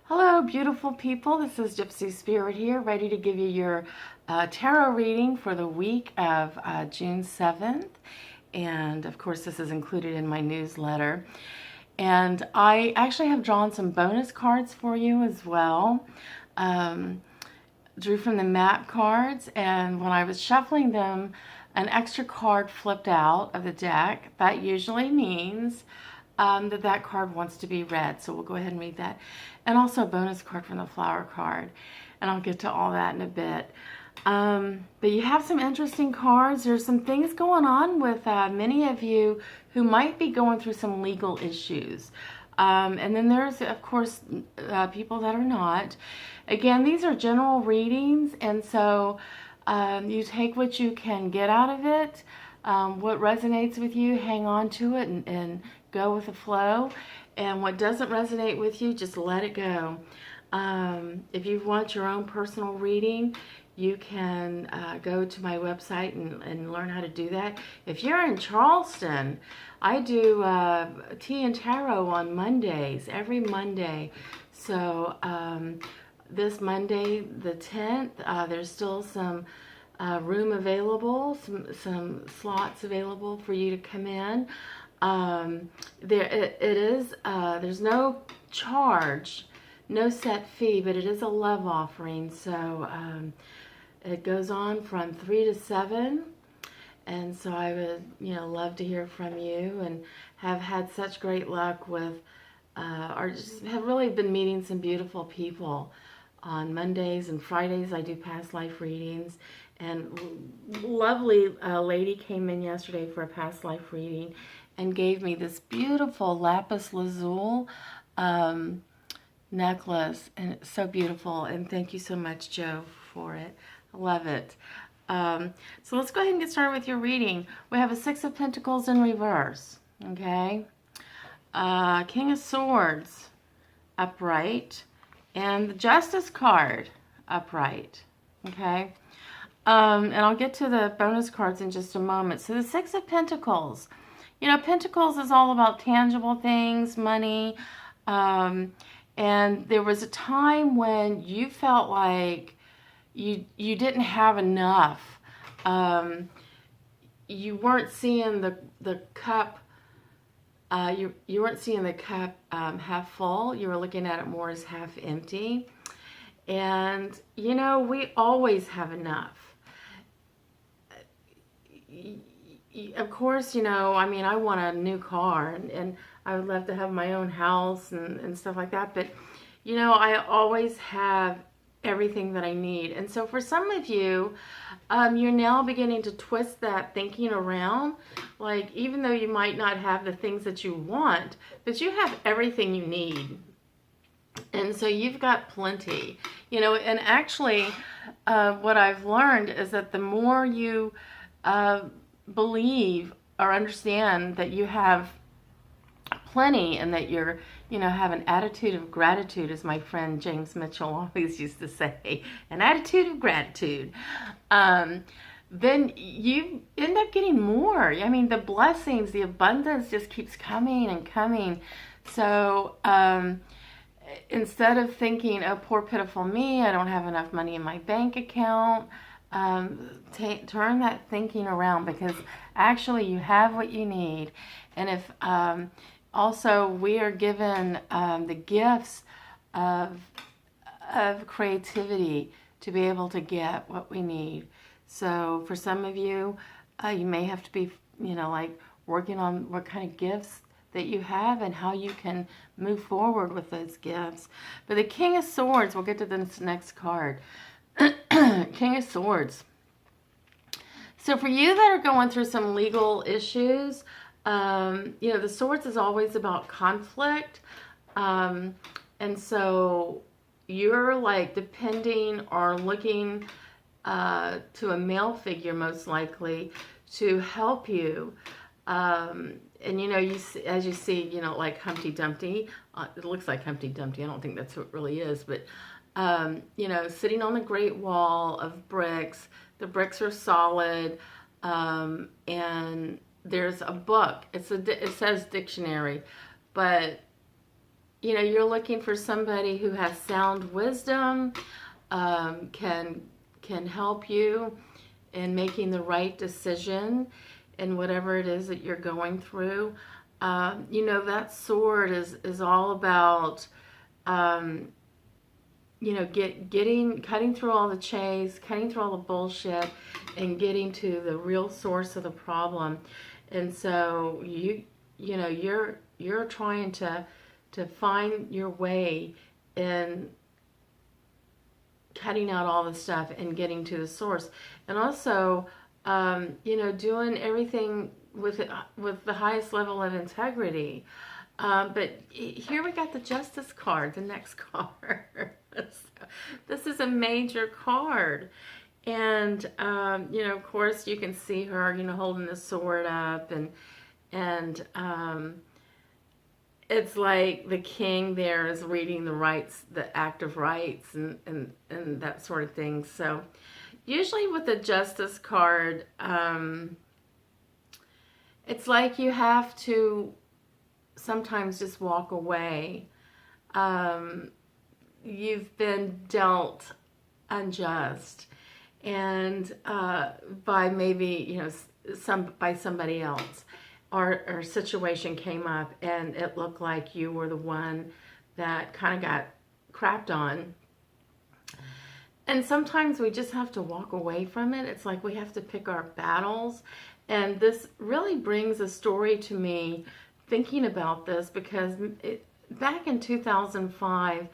Hello, beautiful people. This is Gypsy Spirit here, ready to give you your tarot reading for the week of June 7th. And of course, this is included in my newsletter. And I actually have drawn some bonus cards for you as well. Drew from the map cards, and when I was shuffling them, an extra card flipped out of the deck. That usually means that card wants to be read. So we'll go ahead and read that. And also a bonus card from the flower card. And I'll get to all that in a bit. But you have some interesting cards. There's some things going on with many of you who might be going through some legal issues. And then there's, of course, people that are not. Again, these are general readings, and so you take what you can get out of it. What resonates with you, hang on to it and go with the flow. And what doesn't resonate with you, just let it go. If you want your own personal reading, you can go to my website and learn how to do that. If you're in Charleston, I do tea and tarot on Mondays, every Monday. So this Monday, the 10th, there's still some room available, some slots available for you to come in. There's no charge, no set fee, but it is a love offering. So it goes on from 3 to 7. And so I would, love to hear from you, and have had such great luck with, or just have really been meeting some beautiful people. On Mondays and Fridays, I do past life readings. And lovely lady came in yesterday for a past life reading and gave me this beautiful lapis lazuli necklace. And it's so beautiful. And thank you so much, Joe, for it. I love it. So let's go ahead and get started with your reading. We have a Six of Pentacles in reverse. Okay. King of Swords upright. And the Justice card upright. Okay. And I'll get to the bonus cards in just a moment. So the Six of Pentacles. Pentacles is all about tangible things, money. And there was a time when you felt like you didn't have enough. You weren't seeing the cup. You weren't seeing the cup half full. You were looking at it more as half empty. And, we always have enough. Of course, I want a new car, and I would love to have my own house and stuff like that. But, I always have everything that I need. And so for some of you, you're now beginning to twist that thinking around. Like, even though you might not have the things that you want, but you have everything you need. And so you've got plenty, and actually what I've learned is that the more you believe or understand that you have plenty, and that you're, have an attitude of gratitude, as my friend James Mitchell always used to say, an attitude of gratitude, then you end up getting more. I mean, the blessings, the abundance just keeps coming and coming. So instead of thinking, oh, poor pitiful me, I don't have enough money in my bank account, turn that thinking around, because actually you have what you need. And if also we are given the gifts of creativity to be able to get what we need. So for some of you, you may have to be, like working on what kind of gifts that you have and how you can move forward with those gifts. But the King of Swords, we'll get to this next card. King of Swords. So for you that are going through some legal issues, the Swords is always about conflict. And so you're like depending or looking to a male figure, most likely, to help you. And you see, as you see, like Humpty Dumpty, it looks like Humpty Dumpty. I don't think that's what it really is, but sitting on the Great Wall of bricks. The bricks are solid, and there's a book. It says dictionary, but you're looking for somebody who has sound wisdom, can help you in making the right decision in whatever it is that you're going through. That sword is all about, cutting through all the chase, cutting through all the bullshit, and getting to the real source of the problem. And so you're trying to find your way in cutting out all the stuff and getting to the source, and also doing everything with the highest level of integrity. But here we got the Justice card, the next card. This is a major card. And, of course, you can see her, holding the sword up. And it's like the king there is reading the rights, the Act of Rights, and that sort of thing. So usually with the Justice card, it's like you have to sometimes just walk away. You've been dealt unjust, and by maybe by somebody else, or a situation came up and it looked like you were the one that kind of got crapped on. And sometimes we just have to walk away from it. It's like we have to pick our battles. And this really brings a story to me thinking about this, because back in 2005,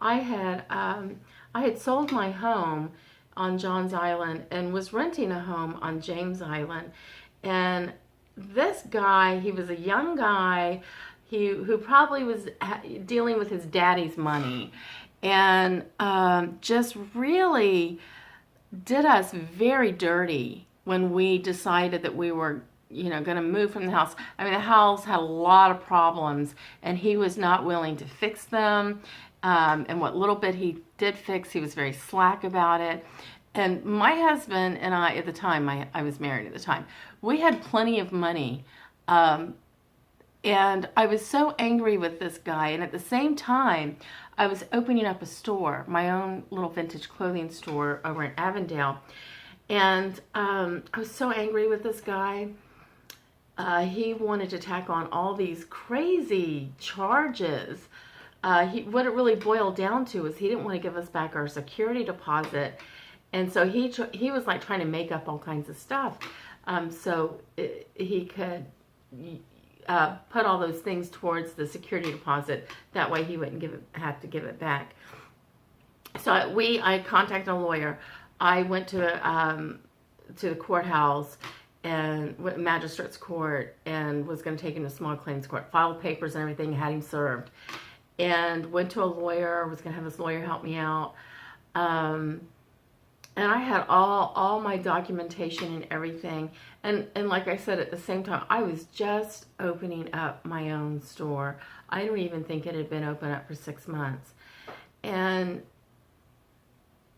I had sold my home on Johns Island and was renting a home on James Island. And this guy, he was a young guy who probably was dealing with his daddy's money, and just really did us very dirty when we decided that we were going to move from the house. I mean, the house had a lot of problems, and he was not willing to fix them. And what little bit he did fix, he was very slack about it. And my husband and I, at the time, I was married at the time, we had plenty of money. And I was so angry with this guy. And at the same time, I was opening up a store, my own little vintage clothing store over in Avondale. And I was so angry with this guy. He wanted to tack on all these crazy charges. What it really boiled down to is he didn't want to give us back our security deposit. And so he was like trying to make up all kinds of stuff, so he could put all those things towards the security deposit. That way he wouldn't have to give it back. So I contacted a lawyer. I went to the courthouse and went to magistrate's court, and was going to take him to small claims court, filed papers and everything, had him served, and went to a lawyer. Was going to have this lawyer help me out. And I had all my documentation and everything. And like I said, at the same time, I was just opening up my own store. I didn't even think it had been open up for 6 months. And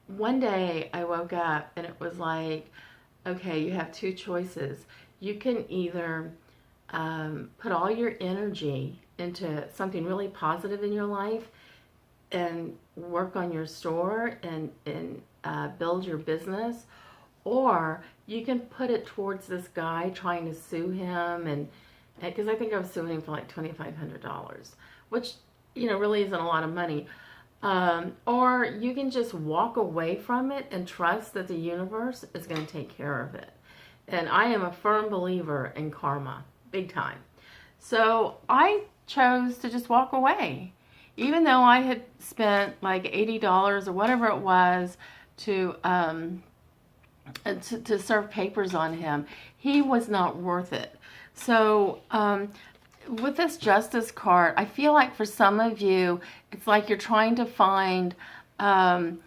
one day I woke up and it was like, okay, you have two choices. You can either put all your energy into something really positive in your life and work on your store and build your business, or you can put it towards this guy trying to sue him, and because I think I was suing him for like $2,500, which really isn't a lot of money. Or you can just walk away from it and trust that the universe is going to take care of it. And I am a firm believer in karma, big time. So I chose to just walk away, even though I had spent like $80 or whatever it was to serve papers on him. He was not worth it. So with this Justice card, I feel like for some of you, it's like you're trying to find, you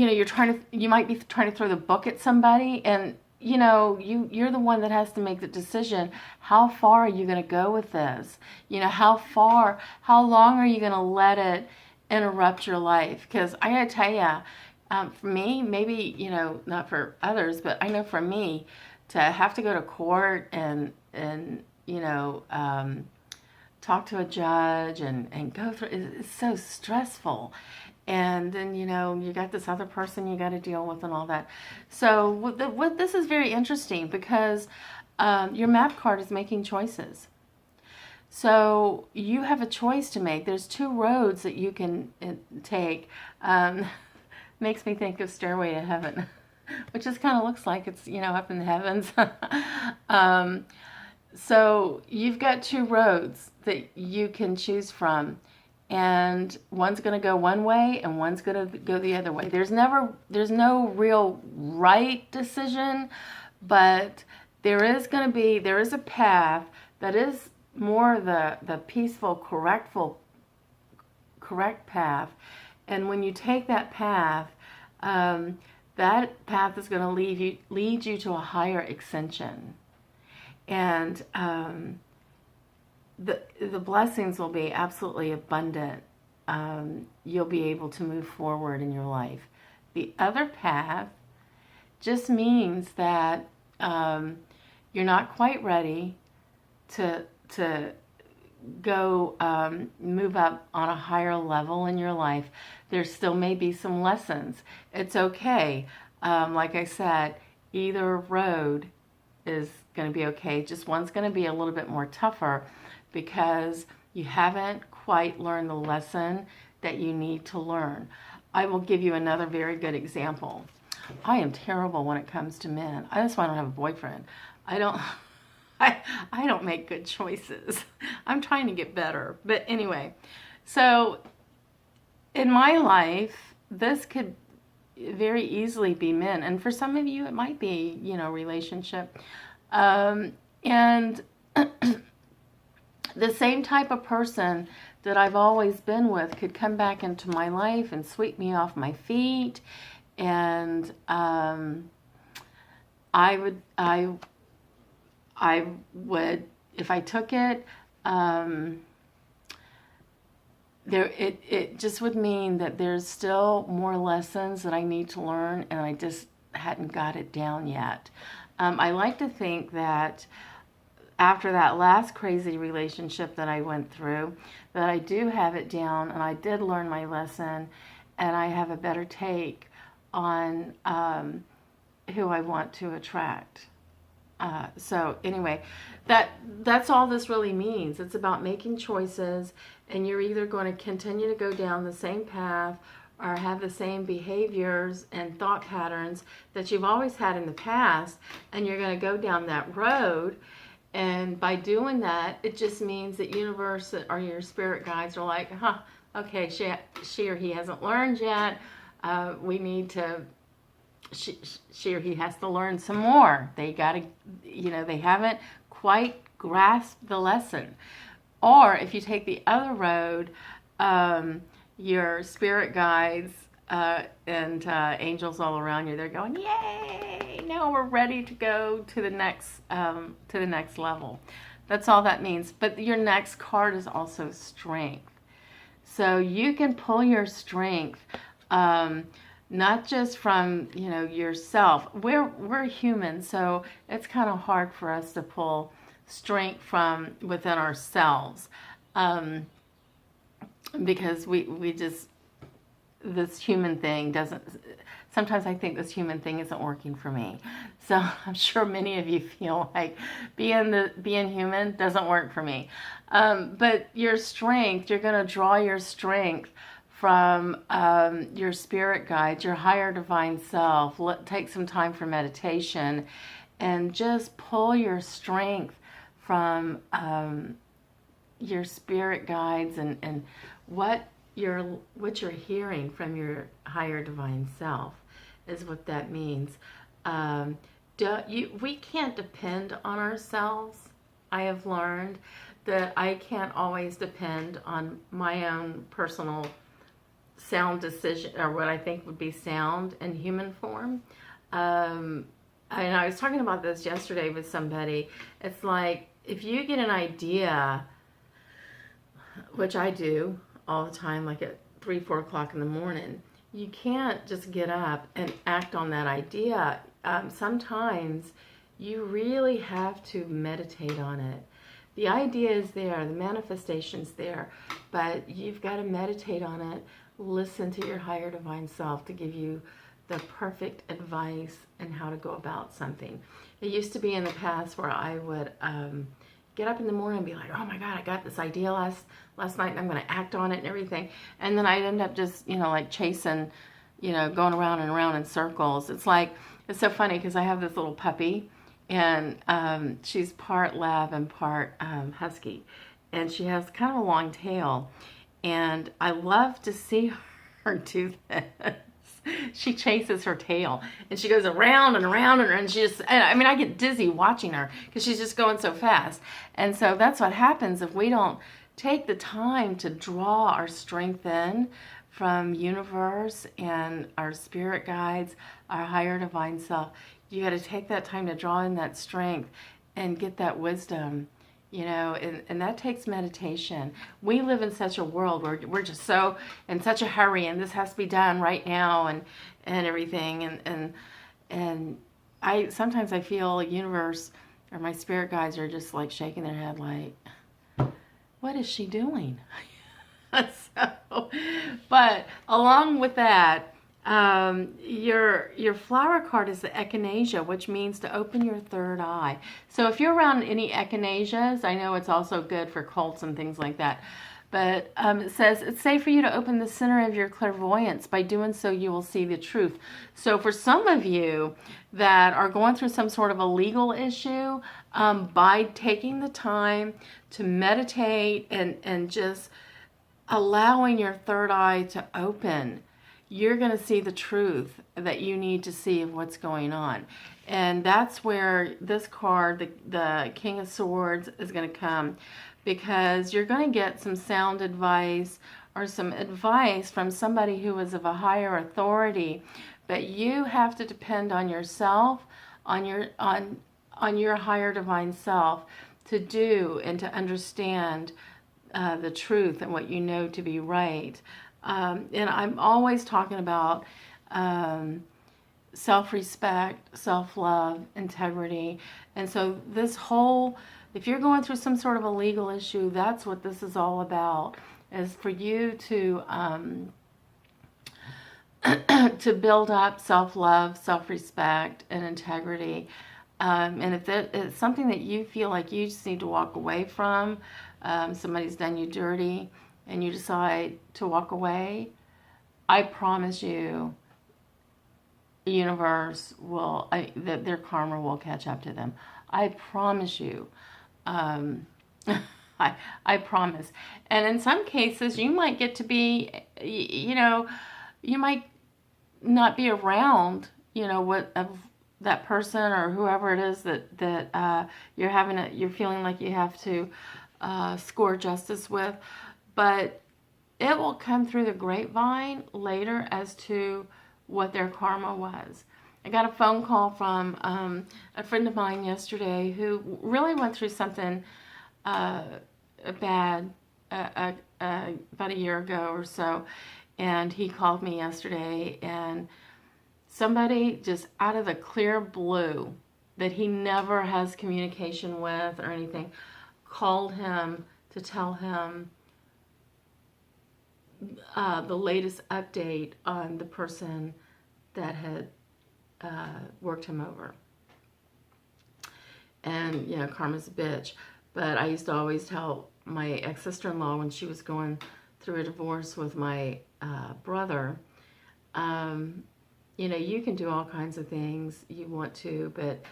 might be trying to throw the book at somebody, and you're the one that has to make the decision. How far are you going to go with this? How long are you going to let it interrupt your life? Because I got to tell you, for me, maybe, not for others, but I know for me, to have to go to court and talk to a judge and go through. It's so stressful. And then, you got this other person you got to deal with and all that. So this is very interesting because your map card is making choices. So you have a choice to make. There's two roads that you can take. Makes me think of Stairway to Heaven, which just kind of looks like it's, up in the heavens. So you've got two roads that you can choose from, and one's going to go one way and one's going to go the other way. There's no real right decision, but there is a path that is more the peaceful, correct path. And when you take that path, that path is going to lead you to a higher ascension. And the blessings will be absolutely abundant. You'll be able to move forward in your life. The other path just means that you're not quite ready to go move up on a higher level in your life. There still may be some lessons. It's okay. Like I said, either road is going to be okay. Just one's going to be a little bit more tougher because you haven't quite learned the lesson that you need to learn. I will give you another very good example. I am terrible when it comes to men. That's why I don't have a boyfriend. I don't make good choices. I'm trying to get better. But anyway, so in my life, this could very easily be men. And for some of you, it might be, relationship. And the same type of person that I've always been with could come back into my life and sweep me off my feet. And I would, if I took it, it just would mean that there's still more lessons that I need to learn, and I just hadn't got it down yet. I like to think that after that last crazy relationship that I went through, that I do have it down, and I did learn my lesson, and I have a better take on who I want to attract. So anyway, that's all this really means. It's about making choices, and you're either going to continue to go down the same path or have the same behaviors and thought patterns that you've always had in the past, and you're going to go down that road. And by doing that, it just means that universe or your spirit guides are like, okay, she or he hasn't learned yet. We need to, she or he has to learn some more. They got to, they haven't quite grasped the lesson. Or if you take the other road, your spirit guides and angels all around you, they're going, yay, now we're ready to go to the next level. That's all that means. But your next card is also strength. So you can pull your strength, not just from, yourself. We're human, so it's kind of hard for us to pull strength from within ourselves. Because we just, this human thing doesn't, sometimes I think this human thing isn't working for me. So I'm sure many of you feel like being human doesn't work for me. But your strength, you're going to draw your strength from your spirit guides, your higher divine self. Take some time for meditation and just pull your strength from your spirit guides and what you're hearing from your higher divine self is what that means. We can't depend on ourselves. I have learned that I can't always depend on my own personal sound decision, or what I think would be sound in human form. And I was talking about this yesterday with somebody. It's like, if you get an idea, which I do all the time, like at 3-4 o'clock in the morning, you can't just get up and act on that idea. Sometimes you really have to meditate on it, The idea is there, the manifestation's there, but you've got to meditate on it, listen to your higher divine self to give you the perfect advice and how to go about something. It used to be in the past where I would get up in the morning and be like, oh my God, I got this idea last night and I'm going to act on it and everything. And then I'd end up just, like chasing, going around and around in circles. It's so funny because I have this little puppy and she's part lab and part husky. And she has kind of a long tail. And I love to see her do this. She chases her tail and she goes around and around and she just, I get dizzy watching her because she's just going so fast. And so that's what happens if we don't take the time to draw our strength in from universe and our spirit guides, our higher divine self. You got to take that time to draw in that strength and get that wisdom. And that takes meditation. We live in such a world where we're just so in such a hurry and this has to be done right now and everything. And I sometimes I feel universe or my spirit guides are just like shaking their head like, what is she doing? But along with that, your flower card is the echinacea, which means to open your third eye. So if you're around any echinaceas, I know it's also good for cults and things like that. But it says it's safe for you to open the center of your clairvoyance. By doing so, you will see the truth. So for some of you that are going through some sort of a legal issue, by taking the time to meditate and just allowing your third eye to open, you're going to see the truth that you need to see of what's going on. And that's where this card, the King of Swords, is going to come, because you're going to get some sound advice or some advice from somebody who is of a higher authority, but you have to depend on yourself, on your higher divine self to do and to understand the truth and what you know to be right. And I'm always talking about self-respect, self-love, integrity. And so if you're going through some sort of a legal issue, that's what this is all about, is for you to to build up self-love, self-respect, and integrity. And if it's something that you feel like you just need to walk away from, somebody's done you dirty, and you decide to walk away, I promise you, the universe will, that their karma will catch up to them. I promise you. I promise. And in some cases, you might get to be, you might not be around, what of that person or whoever it is that you're feeling like you have to score justice with, but it will come through the grapevine later as to what their karma was. I got a phone call from a friend of mine yesterday who really went through something bad about a year ago or so, and he called me yesterday, and somebody just out of the clear blue that he never has communication with or anything called him to tell him the latest update on the person that had worked him over. And, karma's a bitch. But I used to always tell my ex-sister-in-law when she was going through a divorce with my brother, you can do all kinds of things you want to, but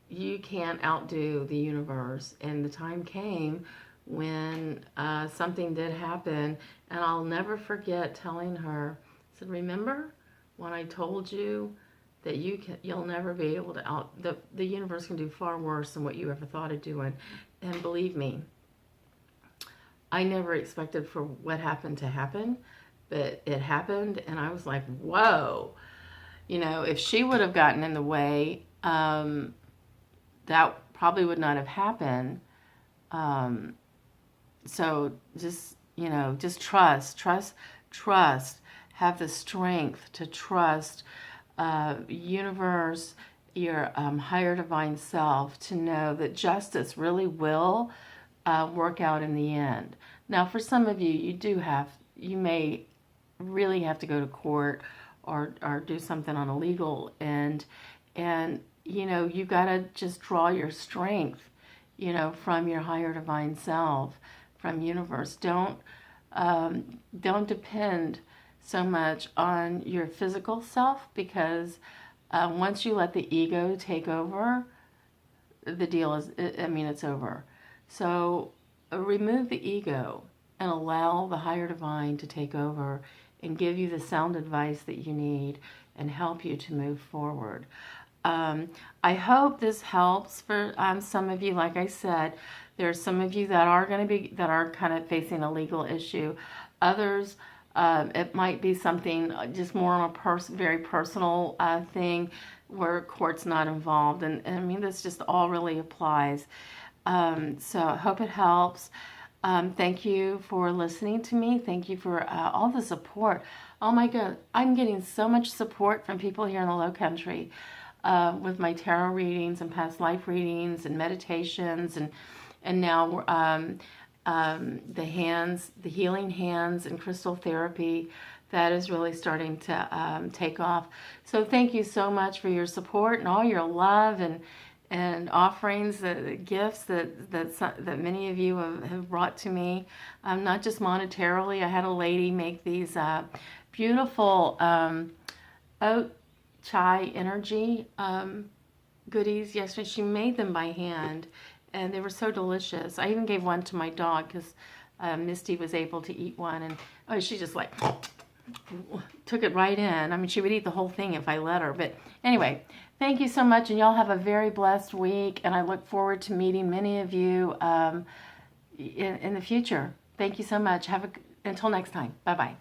you can't outdo the universe. And the time came when something did happen, and I'll never forget telling her, I said, remember when I told you that you'll never be able to the universe can do far worse than what you ever thought of doing. And believe me, I never expected for what happened to happen, but it happened, and I was like, whoa. If she would have gotten in the way, that probably would not have happened. So just trust, have the strength to trust universe your higher divine self to know that justice really will work out in the end. Now, for some of you, you may really have to go to court or do something on a legal end, and you got to just draw your strength, from your higher divine self, from universe. Don't depend so much on your physical self, because once you let the ego take over, the deal is, it's over. So remove the ego and allow the higher divine to take over and give you the sound advice that you need and help you to move forward. I hope this helps for some of you. Like I said, there are some of you that are kind of facing a legal issue. Others, it might be something just more on a very personal thing where court's not involved. And this just all really applies. So I hope it helps. Thank you for listening to me. Thank you for all the support. Oh my God, I'm getting so much support from people here in the Low Country with my tarot readings and past life readings and meditations, and now the healing hands and crystal therapy. That is really starting to take off. So thank you so much for your support and all your love and offerings, the gifts that many of you have brought to me, not just monetarily. I had a lady make these beautiful oat chai energy goodies yesterday. She made them by hand, and they were so delicious. I even gave one to my dog because Misty was able to eat one, and she just like took it right in. She would eat the whole thing if I let her. But anyway, thank you so much, and y'all have a very blessed week, and I look forward to meeting many of you in the future. Thank you so much. Until next time. Bye-bye.